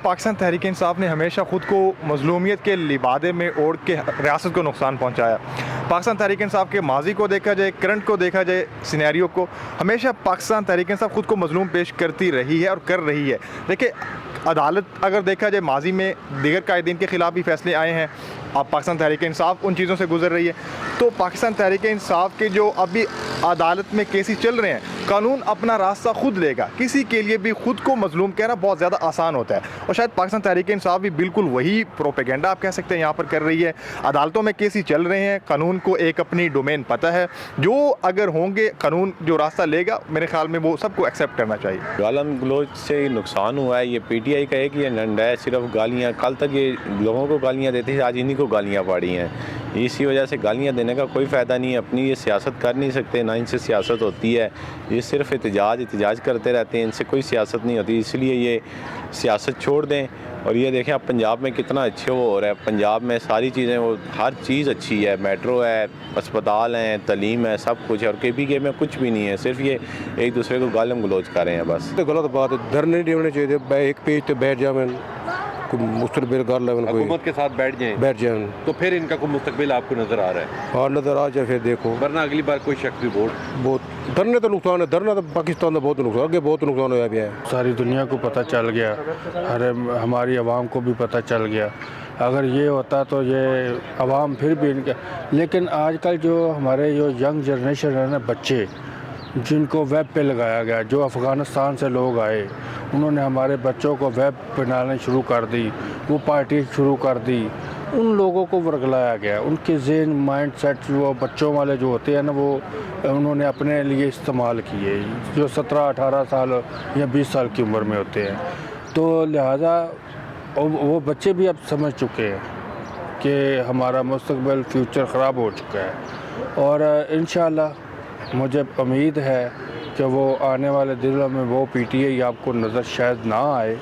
پاکستان تحریک انصاف نے ہمیشہ خود کو مظلومیت کے لبادے میں اوڑھ کے ریاست کو نقصان پہنچایا۔ پاکستان تحریک انصاف کے ماضی کو دیکھا جائے، کرنٹ کو دیکھا جائے، سینیریو کو، ہمیشہ پاکستان تحریک انصاف خود کو مظلوم پیش کرتی رہی ہے اور کر رہی ہے۔ دیکھیں، عدالت اگر دیکھا جائے، ماضی میں دیگر قائدین کے خلاف بھی فیصلے آئے ہیں، اب پاکستان تحریک انصاف ان چیزوں سے گزر رہی ہے۔ تو پاکستان تحریک انصاف کے جو ابھی عدالت میں کیسز چل رہے ہیں، قانون اپنا راستہ خود لے گا۔ کسی کے لیے بھی خود کو مظلوم کہنا بہت زیادہ آسان ہوتا ہے، اور شاید پاکستان تحریک انصاف بھی بالکل وہی پروپیگنڈا آپ کہہ سکتے ہیں یہاں پر کر رہی ہے۔ عدالتوں میں کیسز چل رہے ہیں، قانون کو ایک اپنی ڈومین پتہ ہے، جو اگر ہوں گے قانون جو راستہ لے گا، میرے خیال میں وہ سب کو ایکسیپٹ کرنا چاہیے۔ گالم گلوچ سے نقصان ہوا ہے، یہ پی ٹی آئی کا ایک ہی ایجنڈا ہے، صرف گالیاں۔ کل تک یہ لوگوں کو گالیاں دیتے تھے، آج انہی کو گالیاں پاڑی ہیں۔ اسی وجہ سے گالیاں دینے کا کوئی فائدہ نہیں ہے، اپنی یہ سیاست کر نہیں سکتے، نہ ان سے سیاست ہوتی ہے۔ یہ صرف احتجاج کرتے رہتے ہیں، ان سے کوئی سیاست نہیں ہوتی، اس لیے یہ سیاست چھوڑ دیں۔ اور یہ دیکھیں اب پنجاب میں کتنا اچھے وہ ہو رہا ہے، پنجاب میں ساری چیزیں، وہ ہر چیز اچھی ہے، میٹرو ہے، اسپتال ہیں، تعلیم ہے، سب کچھ ہے۔ اور کے پی کے میں کچھ بھی نہیں ہے، صرف یہ ایک دوسرے کو گالم گلوچ کر رہے ہیں بس۔ غلط بات ہے، دھرنے نہیں ہونے چاہیے، ایک پیج پہ بیٹھ جائیں، مستقبل کر لیں، حکومت کے ساتھ بیٹھ جائیں تو پھر ان کا کوئی مستقبل آپ کو نظر آ رہا ہے؟ اور نظر آ جائے پھر دیکھو، ورنہ اگلی بار کوئی شخصی ووٹ بہت دھرنے تو نقصان ہے، دھرنا تو پاکستان کا بہت نقصان، آگے بہت نقصان ہوا بھی ہے۔ ساری دنیا کو پتہ چل گیا، ہماری عوام کو بھی پتہ چل گیا۔ اگر یہ ہوتا تو یہ عوام پھر بھی لیکن آج کل جو ہمارے جو ینگ جنریشن ہے نا، بچے جن کو ویب پہ لگایا گیا، جو افغانستان سے لوگ آئے، انہوں نے ہمارے بچوں کو ویب بنانے شروع کر دی، وہ پارٹی شروع کر دی، ان لوگوں کو ورگلایا گیا، ان کے ذہن مائنڈ سیٹ وہ بچوں والے جو ہوتے ہیں نا، وہ انہوں نے اپنے لیے استعمال کیے، جو 17-18 سال یا 20 سال کی عمر میں ہوتے ہیں۔ تو لہٰذا وہ بچے بھی اب سمجھ چکے ہیں کہ ہمارا مستقبل فیوچر خراب ہو چکا ہے، اور انشاءاللہ مجھے امید ہے کہ وہ آنے والے دنوں میں وہ پی ٹی آئی آپ کو نظر شاید نہ آئے۔